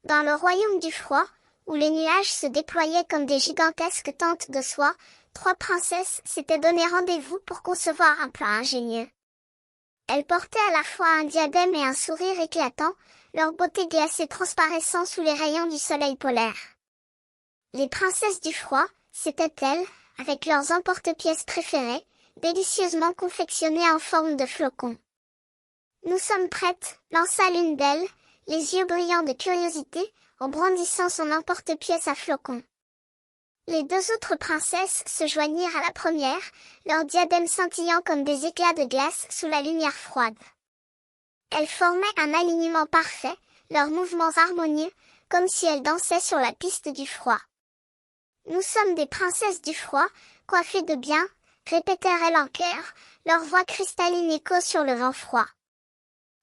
Dans le royaume du froid, où les nuages se déployaient comme des gigantesques tentes de soie, trois princesses s'étaient donné rendez-vous pour concevoir un plan ingénieux. Elles portaient à la fois un diadème et un sourire éclatant, leur beauté glacée transparaissant sous les rayons du soleil polaire. Les princesses du froid, c'étaient elles, avec leurs emporte-pièces préférés, délicieusement confectionnées en forme de flocons. Nous sommes prêtes, lança l'une d'elles, les yeux brillants de curiosité, en brandissant son emporte-pièce à flocons. Les deux autres princesses se joignirent à la première, leurs diadèmes scintillant comme des éclats de glace sous la lumière froide. Elles formaient un alignement parfait, leurs mouvements harmonieux, comme si elles dansaient sur la piste du froid. Nous sommes des princesses du froid, coiffées de bien, répétèrent-elles en chœur, leur voix cristalline écho sur le vent froid.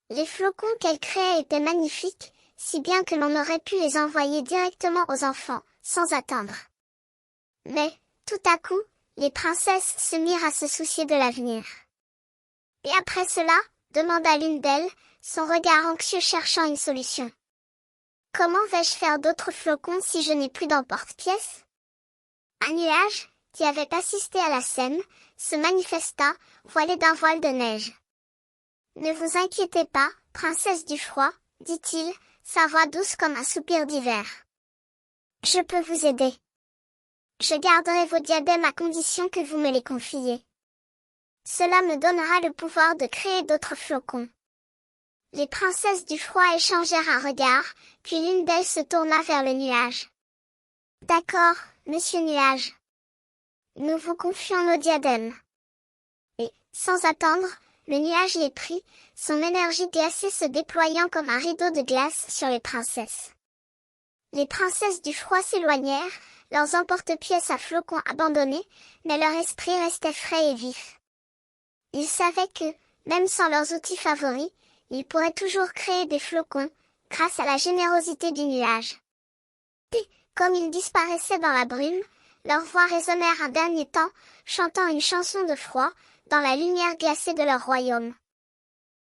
Les flocons qu'elles créaient étaient magnifiques, si bien que l'on aurait pu les envoyer directement aux enfants, sans attendre. Mais, tout à coup, les princesses se mirent à se soucier de l'avenir. « Et après cela ?» demanda l'une d'elles, son regard anxieux cherchant une solution. « Comment vais-je faire d'autres flocons si je n'ai plus d'emporte-pièces ?» Un nuage, qui avait assisté à la scène, se manifesta, voilé d'un voile de neige. « Ne vous inquiétez pas, princesse du froid, dit-il, sa voix douce comme un soupir d'hiver. Je peux vous aider. Je garderai vos diadèmes à condition que vous me les confiez. Cela me donnera le pouvoir de créer d'autres flocons. » Les princesses du froid échangèrent un regard, puis l'une d'elles se tourna vers le nuage. « D'accord, monsieur nuage. Nous vous confions nos diadèmes. » Et, sans attendre, le nuage les prit, son énergie glacée se déployant comme un rideau de glace sur les princesses. Les princesses du froid s'éloignèrent, leurs emporte-pièces à flocons abandonnés, mais leur esprit restait frais et vif. Ils savaient que, même sans leurs outils favoris, ils pourraient toujours créer des flocons, grâce à la générosité du nuage. Puis, comme ils disparaissaient dans la brume, leurs voix résonnèrent un dernier temps, chantant une chanson de froid, dans la lumière glacée de leur royaume.